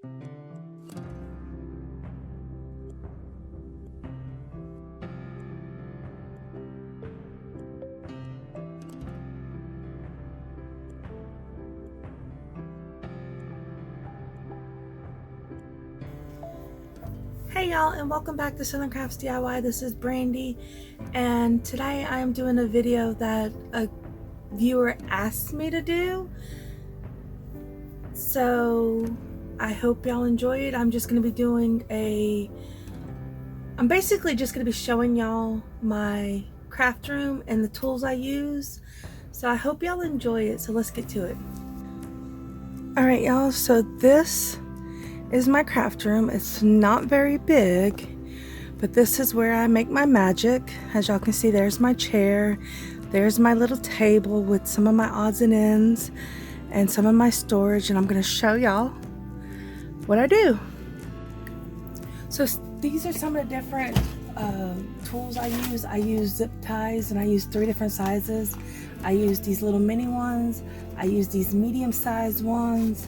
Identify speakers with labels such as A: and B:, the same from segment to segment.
A: Hey y'all, and welcome back to Southern Crafts DIY. This is Brandy, and today I'm doing a video that a viewer asked me to do. So I hope y'all enjoy it. I'm just going to be doing I'm basically just going to be showing y'all my craft room and the tools I use. So I hope y'all enjoy it. So let's get to it. Alright y'all, so this is my craft room. It's not very big, but this is where I make my magic. As y'all can see, there's my chair, there's my little table with some of my odds and ends and some of my storage, and I'm going to show y'all what I do. So these are some of the different tools I use. I use zip ties, and I use 3 different sizes. I use these little mini ones, I use these medium-sized ones,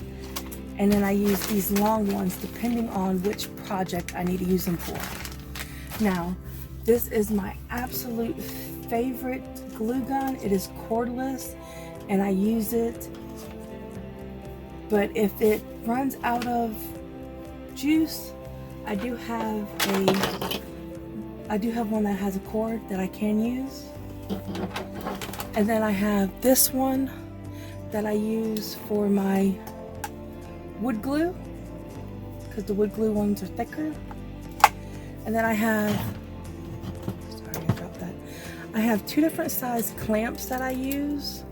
A: and then I use these long ones depending on which project I need to use them for. Now, this is my absolute favorite glue gun. It is cordless and I use it, but if it runs out of juice, I do have one that has a cord that I can use. And then I have this one that I use for my wood glue, because the wood glue ones are thicker. And then I have, sorry I dropped that, I have 2 different size clamps that I use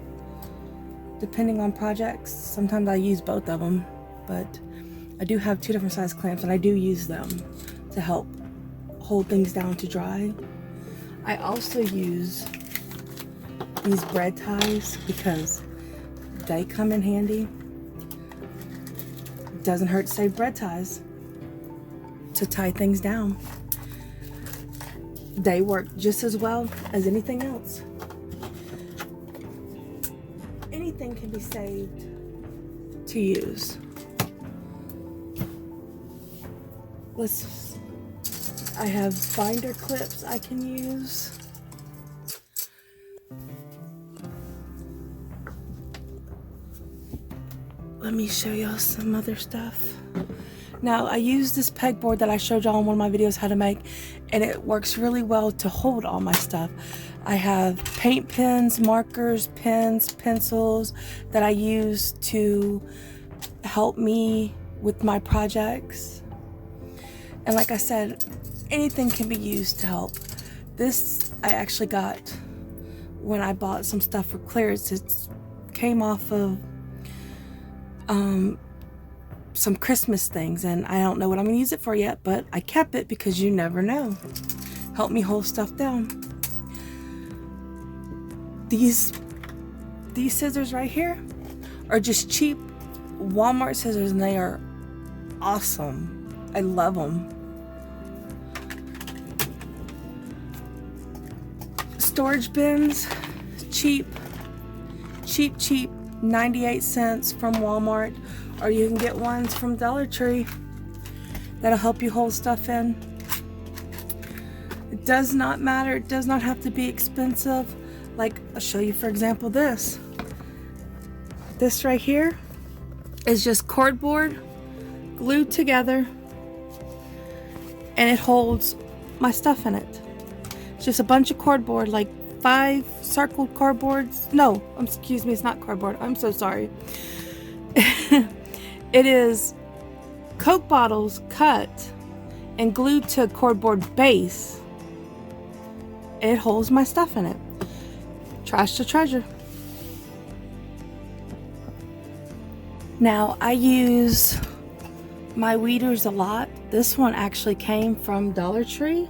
A: depending on projects. Sometimes I use both of them, but I do have 2 different size clamps and I do use them to help hold things down to dry. I also use these bread ties because they come in handy. Doesn't hurt to save bread ties to tie things down. They work just as well as anything else. Anything can be saved to use. I have binder clips I can use. Let me show y'all some other stuff. Now, I use this pegboard that I showed y'all in one of my videos how to make, and it works really well to hold all my stuff. I have paint pens, markers, pens, pencils that I use to help me with my projects. And like I said, anything can be used to help. This I actually got when I bought some stuff for clearance. It came off of some Christmas things, and I don't know what I'm gonna use it for yet, but I kept it because you never know. Help me hold stuff down. These scissors right here are just cheap Walmart scissors, and they are awesome. I love them. Storage bins, cheap, 98 cents from Walmart, or you can get ones from Dollar Tree that'll help you hold stuff in. It does not matter, it does not have to be expensive. Like, I'll show you, for example, this right here is just cardboard glued together, and it holds my stuff in it. It's just a bunch of cardboard, like 5 circled cardboards. No, excuse me, it's not cardboard. I'm so sorry. It is Coke bottles cut and glued to a cardboard base. It holds my stuff in it. Trash to treasure. Now, I use my weeders a lot. This one actually came from Dollar Tree,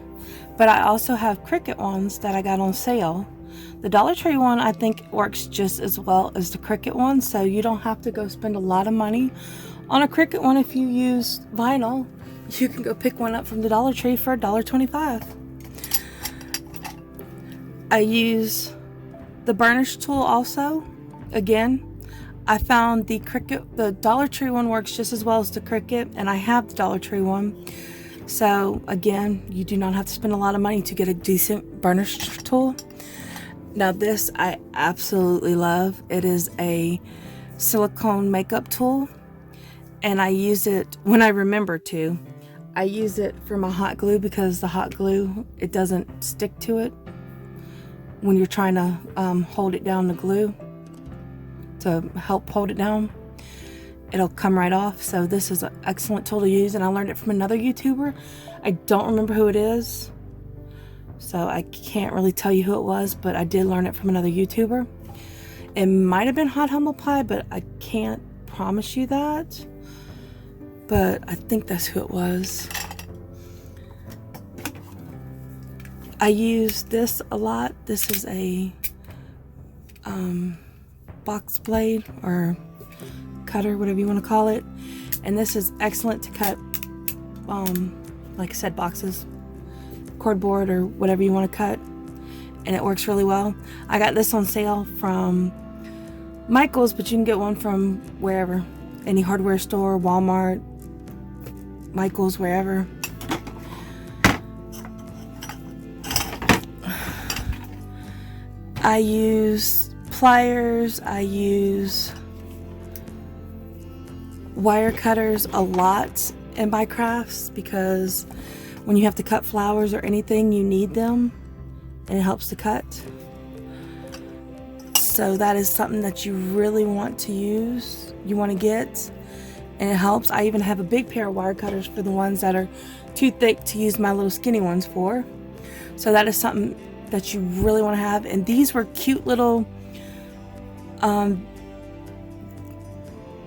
A: but I also have Cricut ones that I got on sale. The Dollar Tree one I think works just as well as the Cricut one, so you don't have to go spend a lot of money on a Cricut one. If you use vinyl, you can go pick one up from the Dollar Tree for $1.25. I use the burnish tool also. Again, I found the Cricut, the Dollar Tree one works just as well as the Cricut, and I have the Dollar Tree one. So again, you do not have to spend a lot of money to get a decent burnish tool. Now this I absolutely love. It is a silicone makeup tool, and I use it when I remember to. I use it for my hot glue because the hot glue, it doesn't stick to it when you're trying to hold it down, the glue to help hold it down. It'll come right off. So this is an excellent tool to use, and I learned it from another YouTuber. I don't remember who it is, so I can't really tell you who it was, but I did learn it from another YouTuber. It might have been Hot Humble Pie, but I can't promise you that. But I think that's who it was. I use this a lot. This is a box blade or cutter, whatever you want to call it. And this is excellent to cut, like I said, boxes, cardboard, or whatever you want to cut. And it works really well. I got this on sale from Michael's, but you can get one from wherever. Any hardware store, Walmart, Michael's, wherever. I use pliers, I use wire cutters a lot in my crafts because when you have to cut flowers or anything, you need them, and it helps to cut. So that is something that you really want to use, you want to get, and it helps. I even have a big pair of wire cutters for the ones that are too thick to use my little skinny ones for. So that is something that you really want to have. And these were cute little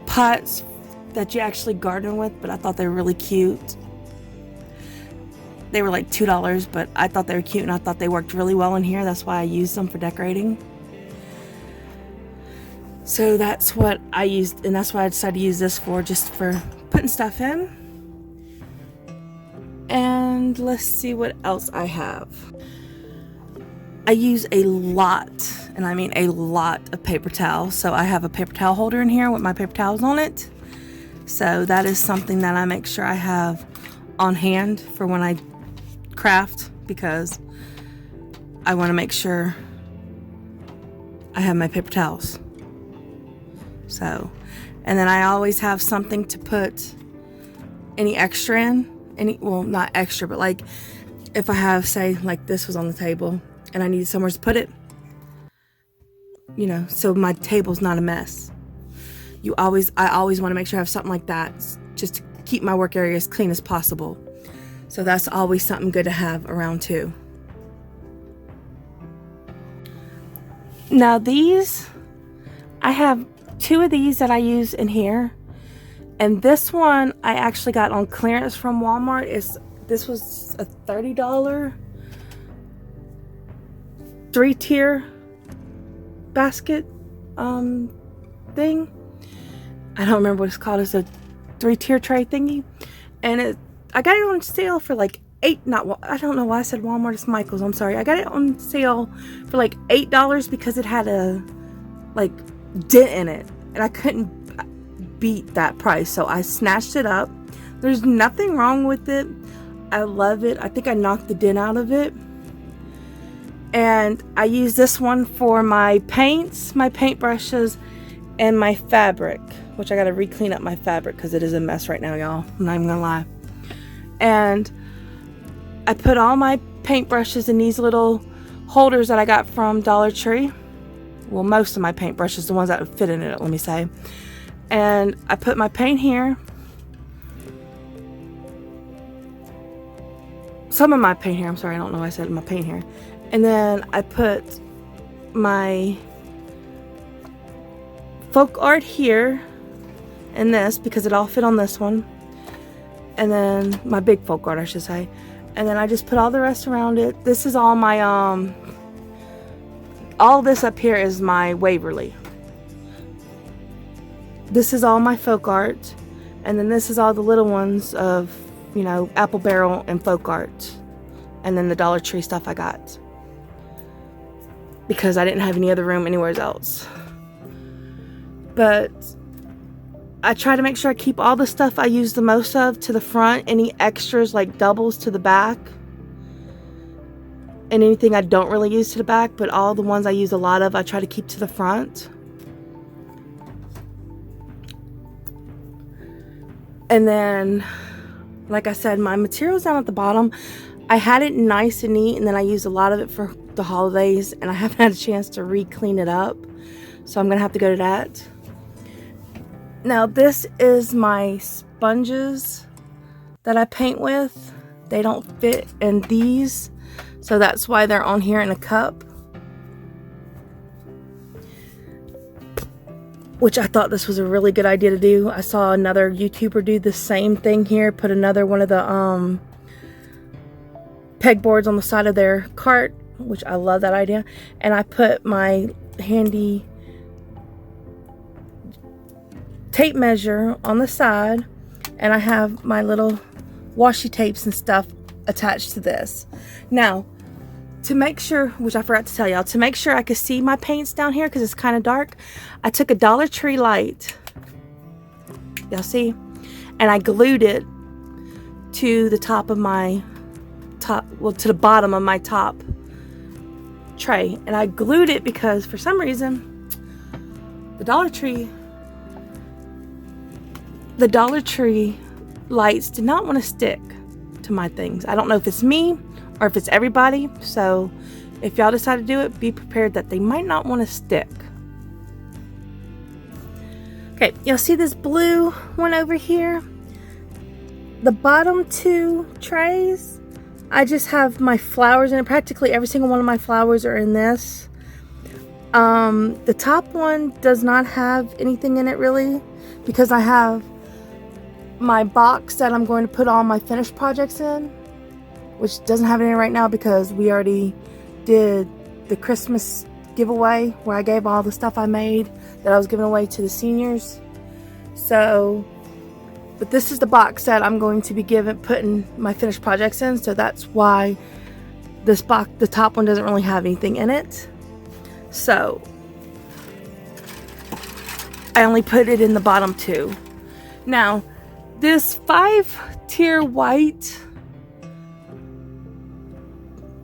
A: pots that you actually garden with, but I thought they were really cute. They were like $2, but I thought they were cute, and I thought they worked really well in here. That's why I used them for decorating. So that's what I used, and that's why I decided to use this for, just for putting stuff in. And let's see what else I have. I use a lot, and I mean a lot, of paper towels. So I have a paper towel holder in here with my paper towels on it. So that is something that I make sure I have on hand for when I craft, because I want to make sure I have my paper towels. So, and then I always have something to put any extra in. Well, not extra, but like if I have, say, like this was on the table and I need somewhere to put it, you know, so my table's not a mess. I always want to make sure I have something like that, just to keep my work area as clean as possible. So that's always something good to have around too. Now these, I have 2 of these that I use in here, and this one I actually got on clearance from Walmart. This was a $30 3-tier basket thing. I don't remember what it's called. It's a 3-tier tray thingy, and I got it on sale for like I don't know why I said Walmart. It's Michael's. I'm sorry. I got it on sale for like $8 because it had a like dent in it, and I couldn't beat that price, so I snatched it up. There's nothing wrong with it. I love it. I think I knocked the dent out of it. And I use this one for my paints, my paintbrushes, and my fabric, which I gotta re-clean up my fabric because it is a mess right now, y'all. I'm not even gonna lie. And I put all my paintbrushes in these little holders that I got from Dollar Tree. Well, most of my paintbrushes, the ones that would fit in it, let me say. And I put my paint here. Some of my paint here, I'm sorry, I don't know why I said my paint here. And then I put my folk art here in this because it all fit on this one. And then my big folk art, I should say. And then I just put all the rest around it. This is all my, all this up here is my Waverly. This is all my folk art. And then this is all the little ones of, you know, Apple Barrel and folk art. And then the Dollar Tree stuff I got, because I didn't have any other room anywhere else. but I try to make sure I keep all the stuff I use the most of to the front, any extras like doubles to the back, and anything I don't really use to the back, but all the ones I use a lot of I try to keep to the front. And then, like I said, my material's down at the bottom. I had it nice and neat, and then I used a lot of it for the holidays, and I haven't had a chance to re-clean it up, so I'm gonna have to go to that. Now this is my sponges that I paint with. They don't fit in these, so that's why they're on here in a cup, which I thought this was a really good idea to do. I saw another YouTuber do the same thing here, put another one of the pegboards on the side of their cart, which I love that idea. And I put my handy tape measure on the side, and I have my little washi tapes and stuff attached to this. Now, to make sure, which I forgot to tell y'all, to make sure I could see my paints down here because it's kind of dark, I took a Dollar Tree light, y'all see, and I glued it to the top of my to the bottom of my top tray. And I glued it because for some reason the Dollar Tree lights did not want to stick to my things. I don't know if it's me or if it's everybody, so if y'all decide to do it, be prepared that they might not want to stick. Okay, you'll see this blue one over here. The bottom two trays, I just have my flowers in it. Practically every single one of my flowers are in this. The top one does not have anything in it really, because I have my box that I'm going to put all my finished projects in, which doesn't have any right now because we already did the Christmas giveaway where I gave all the stuff I made that I was giving away to the seniors. So, but this is the box that I'm going to be putting my finished projects in, so that's why this box, the top one, doesn't really have anything in it. So I only put it in the bottom two. Now, this 5-tier white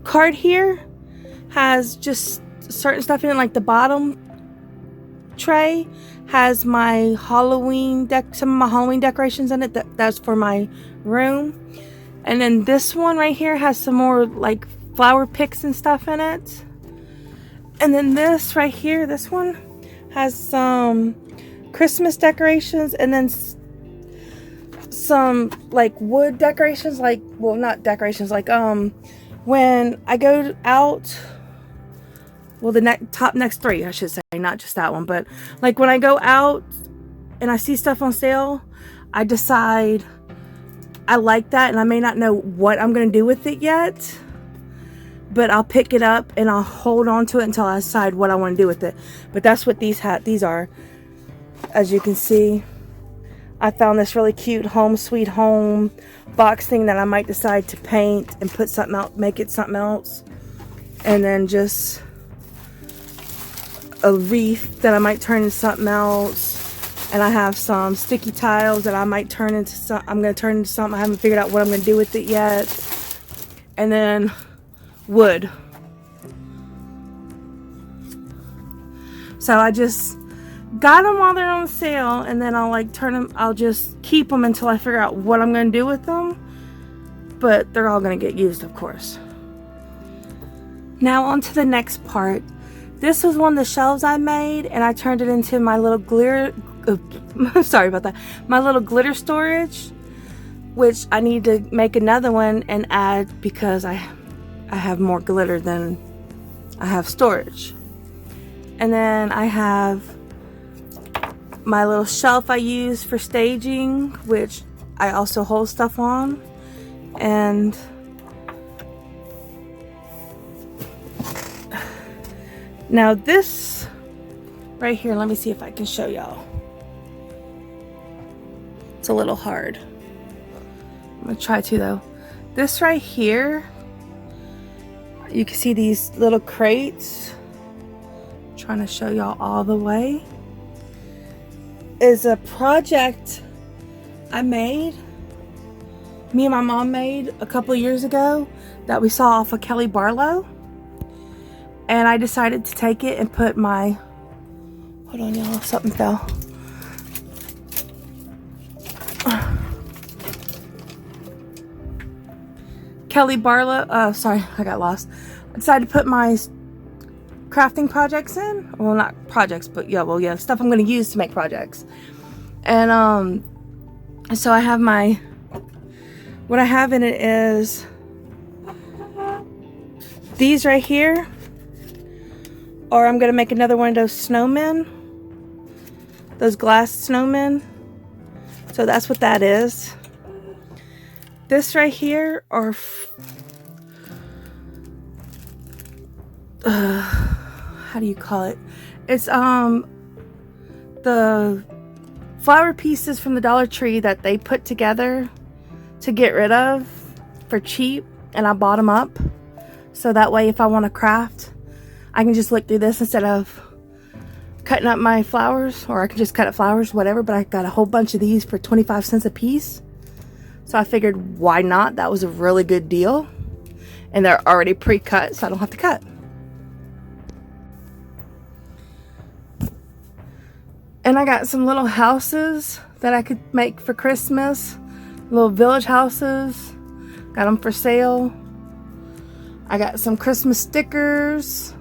A: card here has just certain stuff in it, like the bottom tray has my Halloween some of my Halloween decorations in it. That's for my room. And then this one right here has some more like flower picks and stuff in it. And then this right here, this one has some Christmas decorations, and then some like wood decorations, like, well, not decorations, like when I go out, well, the top next three, I should say, not just that one, but like when I go out and I see stuff on sale, I decide I like that, and I may not know what I'm going to do with it yet, but I'll pick it up and I'll hold on to it until I decide what I want to do with it. But that's what these are. As you can see, I found this really cute Home Sweet Home box thing that I might decide to paint and put something out, make it something else, and then just a wreath that I might turn into something else. And I have some sticky tiles that I might turn into something. I'm going to turn into something. I haven't figured out what I'm going to do with it yet. And then wood. So I just got them while they're on sale, and then I'll like turn them, I'll just keep them until I figure out what I'm going to do with them. But they're all going to get used, of course. Now on to the next part. This was one of the shelves I made, and I turned it into my little glitter, sorry about that, my little glitter storage, which I need to make another one and add because I have more glitter than I have storage. And then I have my little shelf I use for staging, which I also hold stuff on. And now this right here, let me see if I can show y'all. It's a little hard. I'm gonna try to though. This right here, you can see these little crates. I'm trying to show y'all all the way. is a project me and my mom made a couple of years ago that we saw off of Kelly Barlow. And I decided to take it and put my, hold on y'all, something fell. Kelly Barlow, sorry, I got lost. I decided to put my crafting projects in. Well, not projects, but yeah, stuff I'm going to use to make projects. And so I have what I have in it is these right here, or I'm going to make another one of those snowmen, those glass snowmen. So that's what that is. This right here are how do you call it? It's the flower pieces from the Dollar Tree that they put together to get rid of for cheap, and I bought them up so that way if I want to craft, I can just look through this instead of cutting up my flowers, or I can just cut up flowers, whatever. But I got a whole bunch of these for 25 cents a piece. So I figured, why not? That was a really good deal. And they're already pre-cut, so I don't have to cut. And I got some little houses that I could make for Christmas. Little village houses. Got them for sale. I got some Christmas stickers.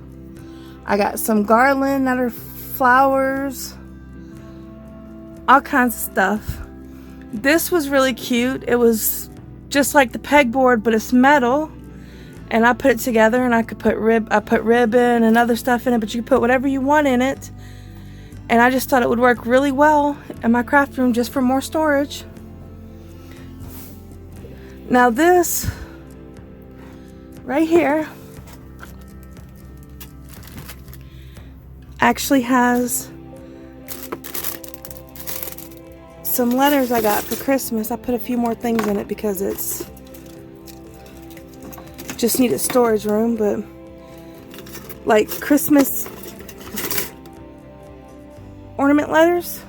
A: I got some garland that are flowers. All kinds of stuff. This was really cute. It was just like the pegboard, but it's metal. And I put it together, and I could put ribbon and other stuff in it, but you can put whatever you want in it. And I just thought it would work really well in my craft room just for more storage. Now this right here actually has some letters I got for Christmas. I put a few more things in it because it's just needed storage room, but like Christmas ornament letters,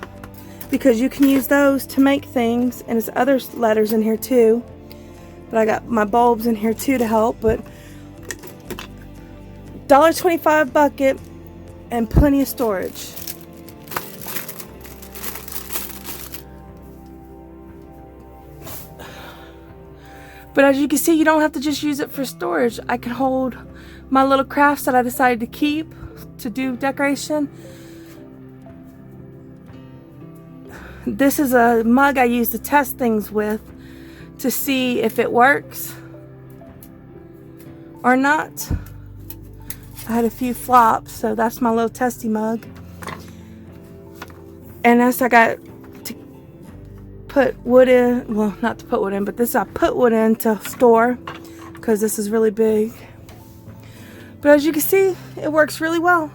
A: because you can use those to make things, and there's other letters in here too. But I got my bulbs in here too to help. But $1.25 bucket and plenty of storage. But as you can see, you don't have to just use it for storage. I can hold my little crafts that I decided to keep to do decoration. This is a mug I use to test things with to see if it works or not. I had a few flops, so that's my little testy mug. And as I got to put wood in, well, not to put wood in, but this I put wood in to store because this is really big. But as you can see, it works really well.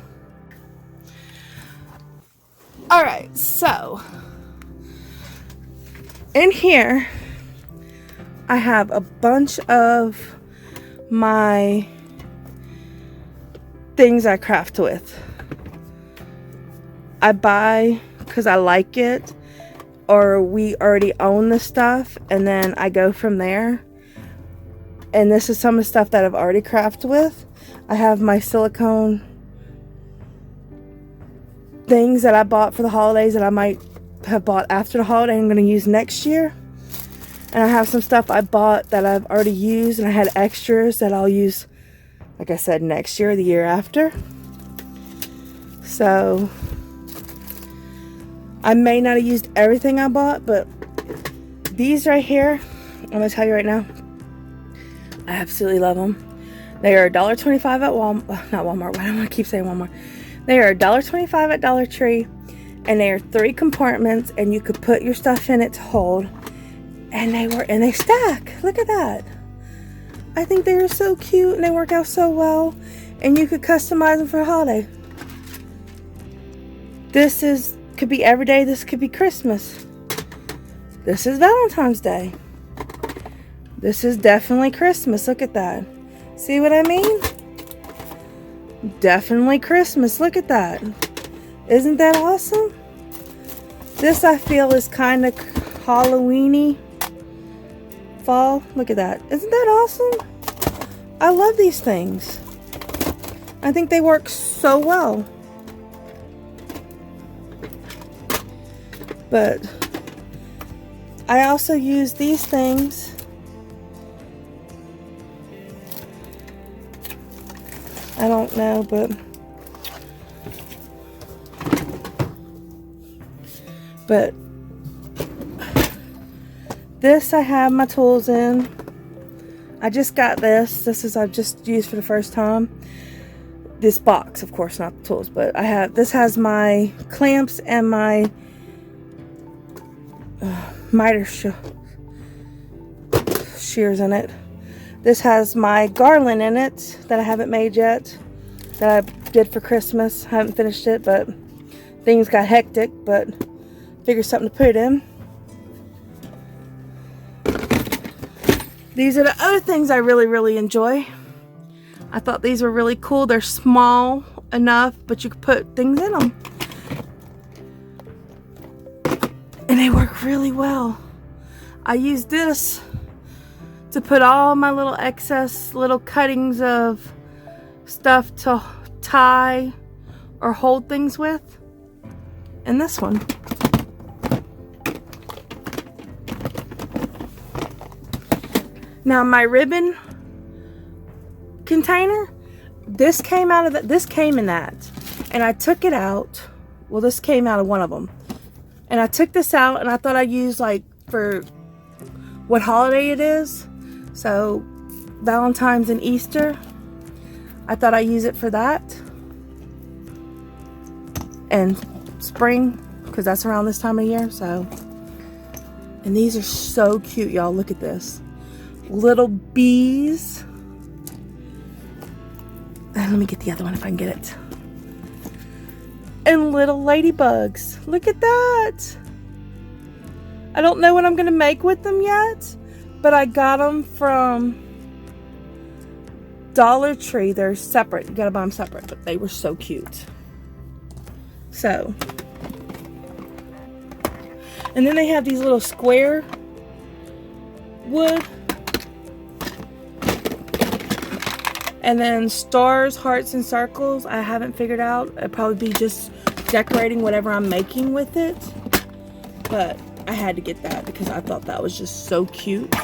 A: Alright, so in here I have a bunch of my things I craft with. I buy because I like it, or we already own the stuff, and then I go from there. And this is some of the stuff that I've already crafted with. I have my silicone things that I bought for the holidays that I might have bought after the holiday I'm going to use next year. And I have some stuff I bought that I've already used, and I had extras that I'll use, like I said, next year or the year after. So I may not have used everything I bought, but these right here, I'm going to tell you right now, I absolutely love them. They are $1.25 at Walmart, not Walmart, why do I keep saying Walmart? They are $1.25 at Dollar Tree, and they are 3 compartments, and you could put your stuff in it to hold. And they stack. Look at that. I think they are so cute, and they work out so well. And you could customize them for a holiday. This could be every day. This could be Christmas. This is Valentine's Day. This is definitely Christmas. Look at that. See what I mean? Definitely Christmas. Look at that. Isn't that awesome? This I feel is kind of Halloweeny fall. Look at that. Isn't that awesome? I love these things. I think they work so well. But I also use these things I don't know, but this I have my tools in. I just got this. This is I've just used for the first time. This box, of course, not the tools, but this has my clamps and my miter shears in it. This has my garland in it that I haven't made yet, that I did for Christmas. I haven't finished it, but things got hectic, but figured something to put it in. These are the other things I really enjoy. I thought these were really cool. They're small enough, but you can put things in them. And they work really well. I use this to put all my little excess little cuttings of stuff to tie or hold things with. And this one. Now my ribbon container, this came out of that. This came in that, and I took it out. Well, this came out of one of them, and I took this out, and I thought I'd use like for what holiday it is. So Valentine's and Easter, I thought I'd use it for that, and spring, because that's around this time of year. So, and these are so cute, y'all. Look at this. Little bees. And let me get the other one if I can get it. And little ladybugs. Look at that. I don't know what I'm going to make with them yet, but I got them from Dollar Tree. They're separate. You got to buy them separate, but they were so cute. So, and then they have these little square wood. And then stars, hearts, and circles, I haven't figured out. It'd probably be just decorating whatever I'm making with it. But I had to get that because I thought that was just so cute.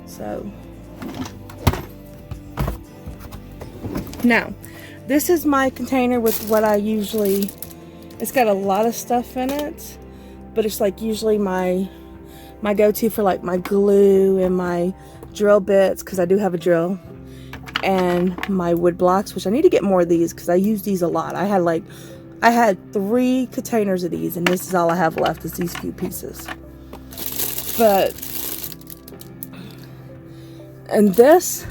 A: So. Now, this is my container with what I usually, it's got a lot of stuff in it. But it's like usually my go-to for like my glue and my drill bits, because I do have a drill, and my wood blocks, which I need to get more of these because I use these a lot. I had 3 containers of these, and this is all I have left is these few pieces. But, and these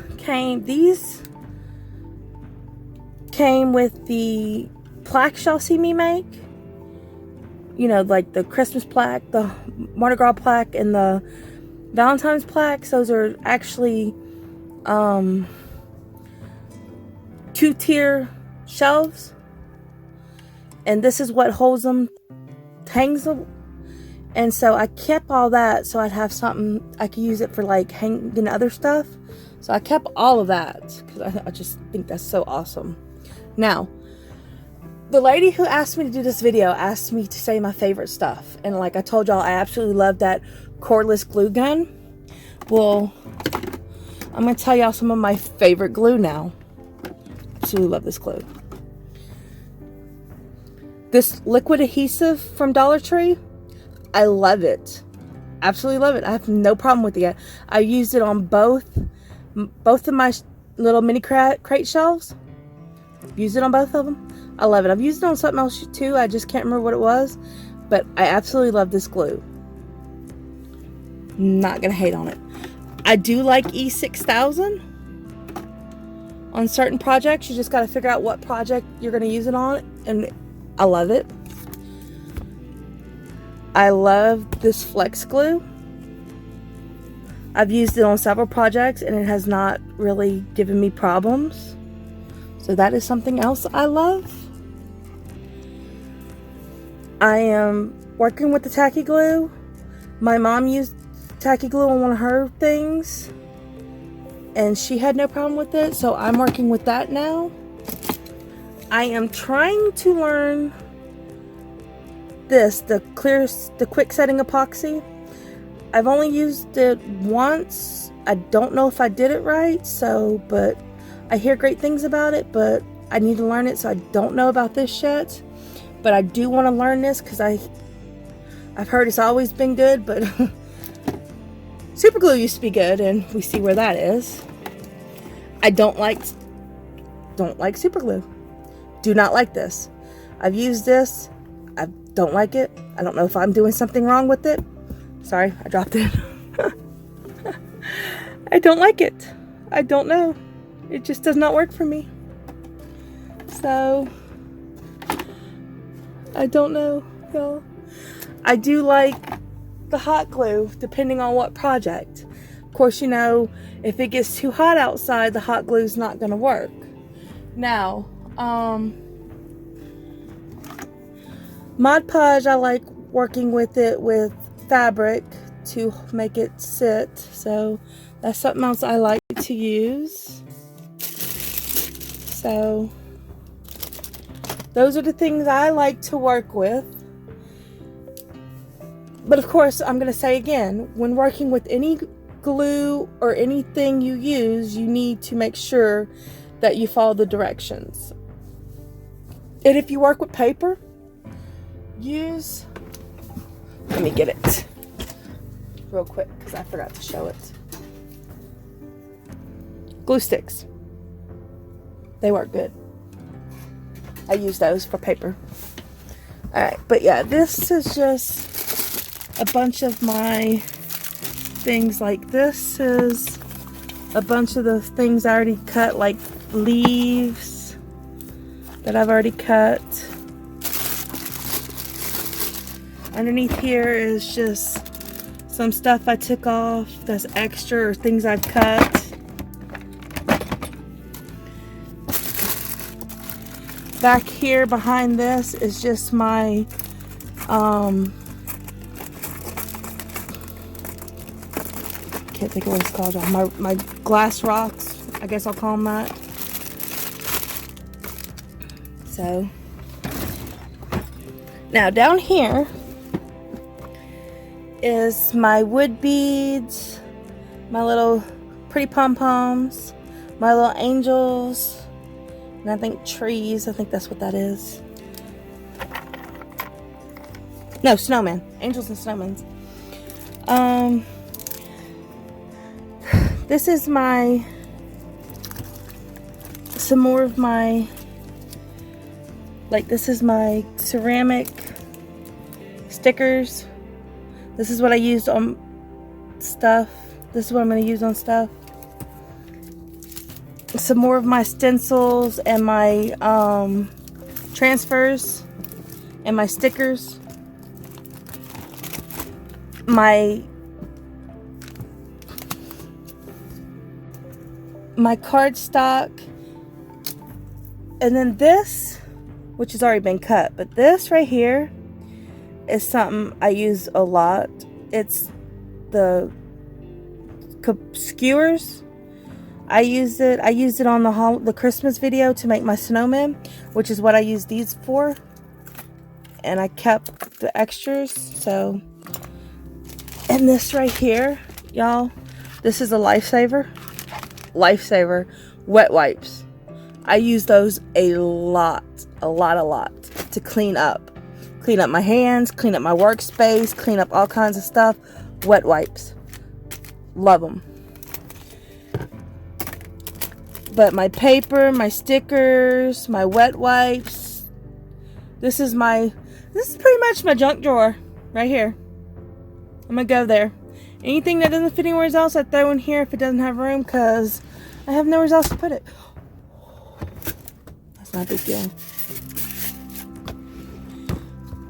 A: came with the plaques y'all see me make. You know, like the Christmas plaque, the Mardi Gras plaque, and the Valentine's plaques. Those are actually 2-tier shelves, and this is what holds them, hangs them. And so I kept all that so I'd have something I could use it for, like hanging other stuff. So I kept all of that because I just think that's so awesome. Now, the lady who asked me to do this video asked me to say my favorite stuff, and like I told y'all, I absolutely love that cordless glue gun. Well, I'm going to tell y'all some of my favorite glue now. Absolutely love this glue. This liquid adhesive from Dollar Tree, I love it. Absolutely love it. I have no problem with it. I used it on both of my little mini crate shelves. Used it on both of them. I love it. I've used it on something else too. I just can't remember what it was, but I absolutely love this glue. Not gonna hate on it. I do like E6000 on certain projects. You just got to figure out what project you're gonna use it on, and I love it. I love this flex glue. I've used it on several projects and it has not really given me problems, so that is something else I love. I am working with the tacky glue. My mom used tacky glue on one of her things and she had no problem with it, so I'm working with that now. I am trying to learn this, the quick setting epoxy. I've only used it once. I don't know if I did it right, but I hear great things about it, but I need to learn it, so I don't know about this yet. But I do want to learn this because I've heard it's always been good, but super glue used to be good, and we see where that is. I don't like super glue. Do not like this. I've used this. I don't like it. I don't know if I'm doing something wrong with it. Sorry, I dropped it. I don't like it. I don't know. It just does not work for me. So, I don't know, y'all. I do like the hot glue, depending on what project. Of course, you know, if it gets too hot outside, the hot glue is not going to work. Now, Mod Podge, I like working with it with fabric to make it sit. So that's something else I like to use. So those are the things I like to work with. But of course, I'm going to say again, when working with any glue or anything you use, you need to make sure that you follow the directions. And if you work with paper, use, let me get it real quick because I forgot to show it. Glue sticks. They work good. I use those for paper. Alright, but yeah, this is just a bunch of my things. Like this is a bunch of the things I already cut, like leaves that I've already cut. Underneath here is just some stuff I took off that's extra or things I've cut. Back here behind this is just my can't think of what it's called. My glass rocks, I guess I'll call them that. So now down here is my wood beads, my little pretty pom-poms, my little angels, and I think trees. I think that's what that is. No, snowman. Angels and snowmen. This is some more of my, like this is my ceramic stickers. This is what I used on stuff. This is what I'm going to use on stuff. Some more of my stencils and my transfers and my stickers. My cardstock. And then this, which has already been cut, but this right here is something I use a lot. It's the skewers. I used it on the Christmas video to make my snowman, which is what I use these for. And I kept the extras. So, and this right here, y'all, this is a lifesaver. Wet wipes. I use those a lot to clean up my hands, clean up my workspace, clean up all kinds of stuff. Wet wipes, love them. But my paper, my stickers, my wet wipes, this is pretty much my junk drawer right here. I'm gonna go there. Anything that doesn't fit anywhere else, I throw in here if it doesn't have room, because I have nowhere else to put it. That's not a big deal.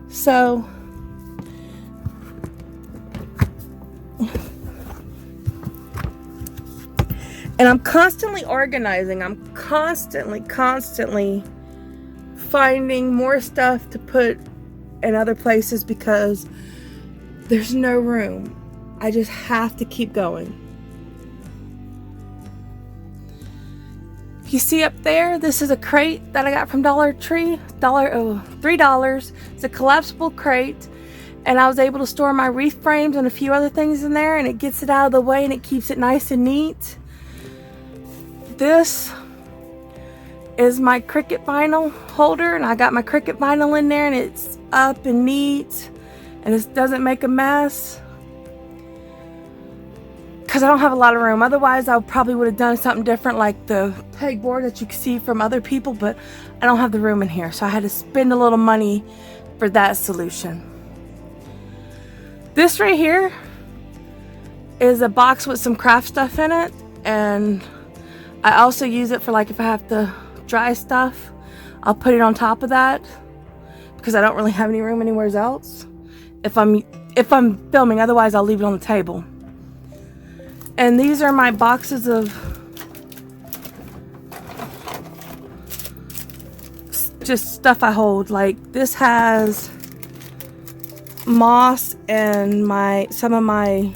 A: So, and I'm constantly organizing. I'm constantly finding more stuff to put in other places because there's no room. I just have to keep going. You see up there, this is a crate that I got from Dollar Tree. $3. It's a collapsible crate, and I was able to store my wreath frames and a few other things in there, and it gets it out of the way and it keeps it nice and neat. This is my Cricut vinyl holder, and I got my Cricut vinyl in there, and it's up and neat, and it doesn't make a mess because I don't have a lot of room. Otherwise, I probably would have done something different, like the pegboard that you can see from other people, but I don't have the room in here, so I had to spend a little money for that solution. This right here is a box with some craft stuff in it, and I also use it for, like, if I have to dry stuff, I'll put it on top of that because I don't really have any room anywhere else if I'm filming. Otherwise, I'll leave it on the table. And these are my boxes of just stuff I hold. Like, this has moss and some of my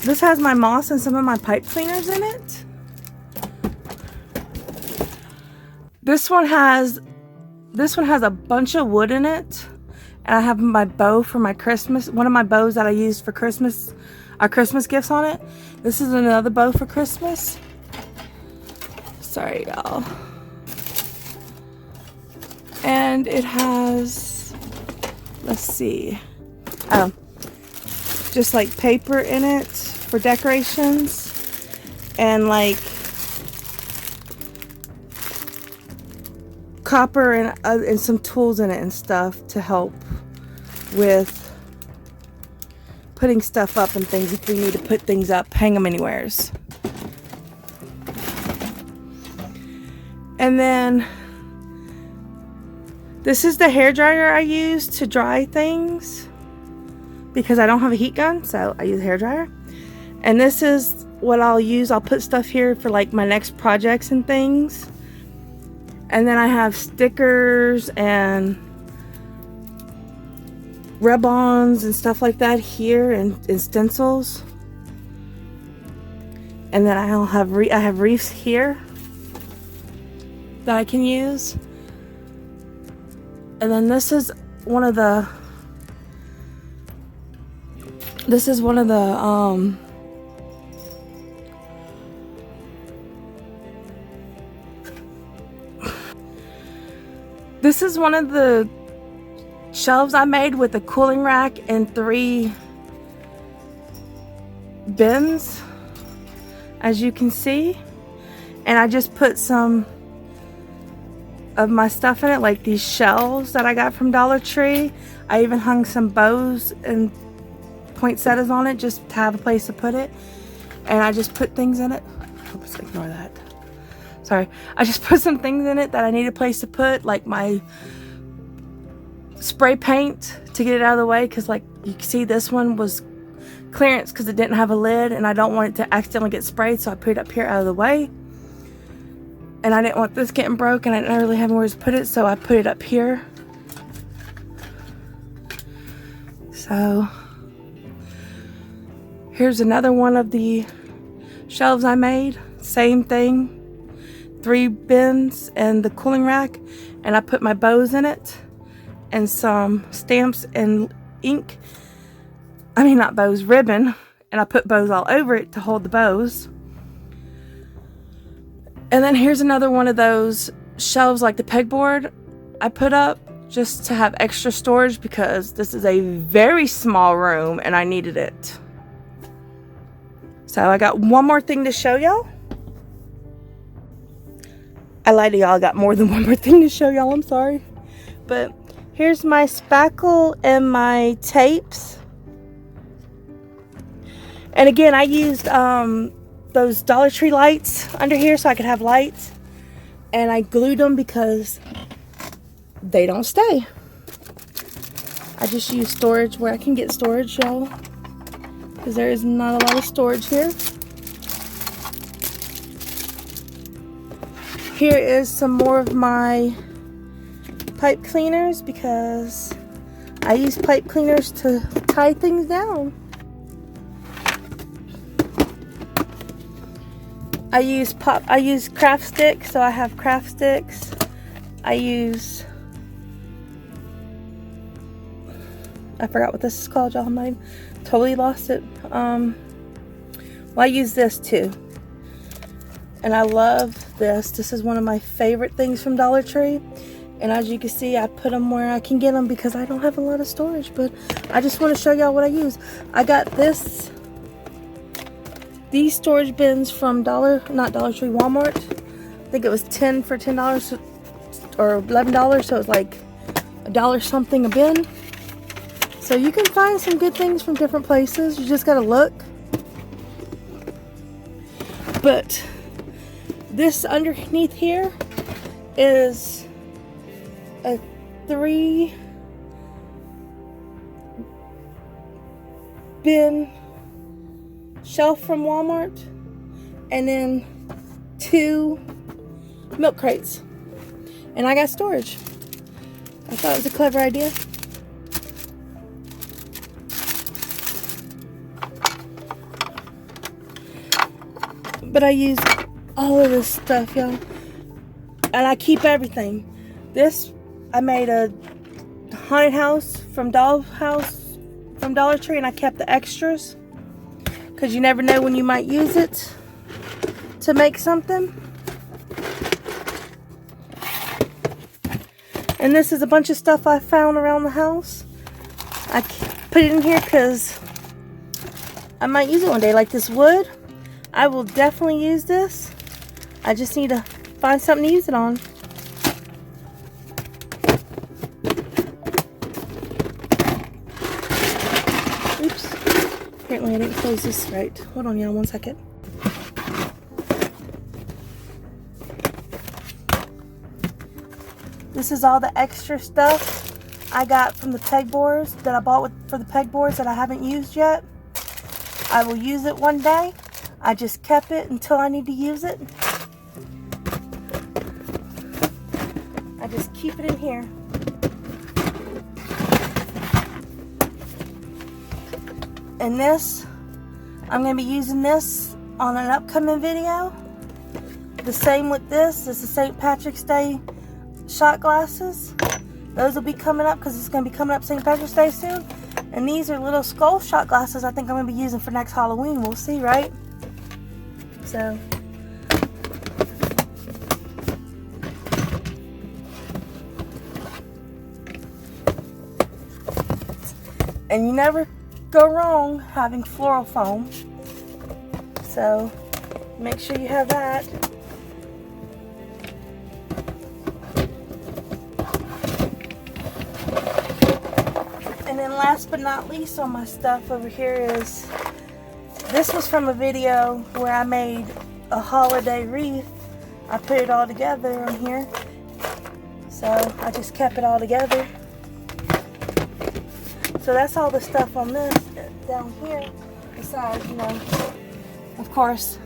A: this has my moss and some of my pipe cleaners in it. This one has a bunch of wood in it, and I have my bow for my Christmas, one of my bows that I used for Christmas, our Christmas gifts on it. This is another bow for Christmas. Sorry, y'all. And it has, let's see, just like paper in it for decorations, and like copper and some tools in it and stuff to help with putting stuff up and things if we need to put things up, hang them anywheres. And then this is the hair dryer I use to dry things because I don't have a heat gun, so I use a hair dryer. And this is what I'll use. I'll put stuff here for like my next projects and things. And then I have stickers and rub-ons and stuff like that here, and stencils. And then I have wreaths here that I can use. And then this is one of the this is one of the shelves I made with a cooling rack and 3 bins, as you can see. And I just put some of my stuff in it, like these shells that I got from Dollar Tree. I even hung some bows and poinsettias on it just to have a place to put it. And I just put things in it. Oops, ignore that. Sorry. I just put some things in it that I need a place to put, like my spray paint to get it out of the way, because like you can see, this one was clearance because it didn't have a lid, and I don't want it to accidentally get sprayed, so I put it up here out of the way. And I didn't want this getting broken. I didn't really have anywhere to put it, so I put it up here. So here's another one of the shelves I made. Same thing. 3 bins and the cooling rack, and I put my bows in it and some stamps and ink. I mean, not bows, ribbon, and I put bows all over it to hold the bows. And then here's another one of those shelves like the pegboard I put up just to have extra storage because this is a very small room and I needed it. So I got one more thing to show y'all. I lied to y'all, I got more than one more thing to show y'all, I'm sorry. But here's my spackle and my tapes. And again, I used those Dollar Tree lights under here so I could have lights. And I glued them because they don't stay. I just use storage where I can get storage, y'all, because there is not a lot of storage here. Here is some more of my pipe cleaners, because I use pipe cleaners to tie things down. I use craft sticks, so I have craft sticks. I forgot what this is called, y'all. I totally lost it. Well, I use this too. And I love this. This is one of my favorite things from Dollar Tree. And as you can see, I put them where I can get them because I don't have a lot of storage. But I just want to show y'all what I use. I got these storage bins from not Dollar Tree, Walmart. I think it was $10 or $11, so it was like $1 something a bin. So you can find some good things from different places. You just gotta look. But this underneath here is a 3 bin shelf from Walmart, and then 2 milk crates, and I got storage. I thought it was a clever idea. But I use all of this stuff, y'all, and I keep everything. This, I made a haunted house from Dollar Tree, and I kept the extras because you never know when you might use it to make something. And this is a bunch of stuff I found around the house. I put it in here because I might use it one day, like this wood. I will definitely use this. I just need to find something to use it on. Oops. Apparently I didn't close this right. Hold on, y'all, 1 second. This is all the extra stuff I got from the pegboards that I bought for the pegboards that I haven't used yet. I will use it one day. I just kept it until I need to use it. I just keep it in here. And this, I'm going to be using this on an upcoming video. The same with this. It's the St. Patrick's Day shot glasses. Those will be coming up because it's going to be coming up St. Patrick's Day soon. And these are little skull shot glasses I think I'm going to be using for next Halloween. We'll see, right? So, and you never go wrong having floral foam. So, make sure you have that. And then last but not least on my stuff over here is, this was from a video where I made a holiday wreath. I put it all together on here. So I just kept it all together. So that's all the stuff on this down here. Besides, you know, of course,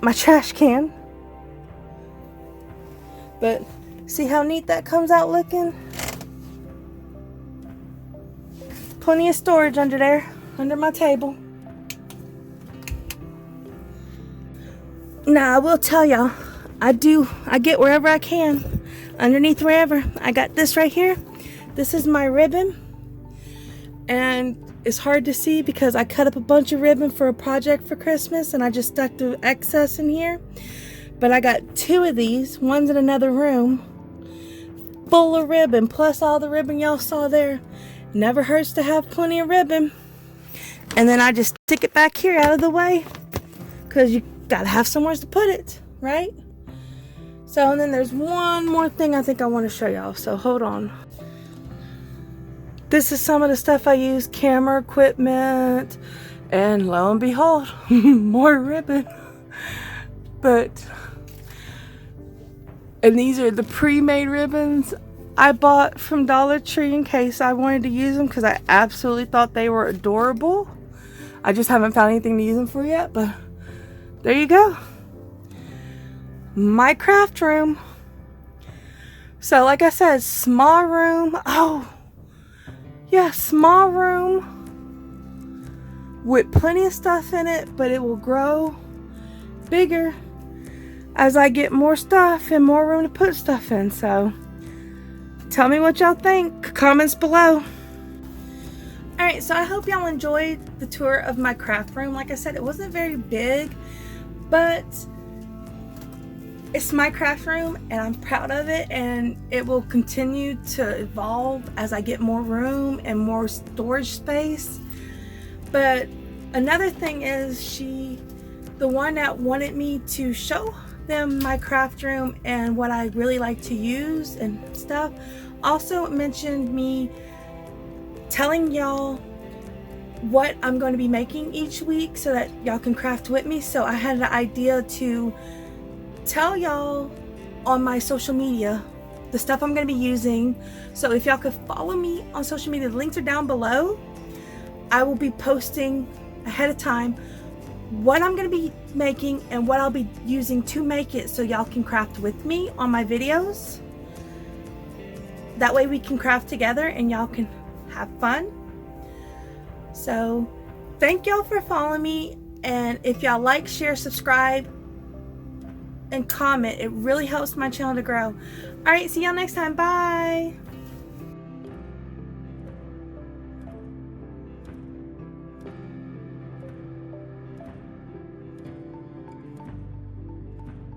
A: my trash can. But see how neat that comes out looking? Plenty of storage under there, under my table. Now I will tell y'all, I get wherever I can, underneath wherever. I got this right here. This is my ribbon, and it's hard to see because I cut up a bunch of ribbon for a project for Christmas, and I just stuck the excess in here. But I got 2 of these. One's in another room, full of ribbon, plus all the ribbon y'all saw there. Never hurts to have plenty of ribbon. And then I just stick it back here out of the way, because you gotta have somewhere to put it, right? So, and then there's one more thing I think I want to show y'all, so hold on. This is some of the stuff I use, camera equipment, and lo and behold, more ribbon. And these are the pre-made ribbons. I bought from Dollar Tree in case I wanted to use them because I absolutely thought they were adorable. I just haven't found anything to use them for yet, but there you go. My craft room. So like I said, small room. Oh, yeah, small room with plenty of stuff in it, but it will grow bigger as I get more stuff and more room to put stuff in. So tell me what y'all think. Comments below. Alright, so I hope y'all enjoyed the tour of my craft room. Like I said, it wasn't very big, but it's my craft room and I'm proud of it, and it will continue to evolve as I get more room and more storage space. But another thing is, the one that wanted me to show them my craft room and what I really like to use and stuff, also mentioned me telling y'all what I'm going to be making each week so that y'all can craft with me. So I had an idea to tell y'all on my social media the stuff I'm going to be using. So if y'all could follow me on social media, the links are down below. I will be posting ahead of time what I'm going to be making and what I'll be using to make it, so y'all can craft with me on my videos. That way we can craft together and y'all can have fun. So thank y'all for following me, and if y'all like, share, subscribe, and comment, it really helps my channel to grow. Alright, see y'all next time. Bye.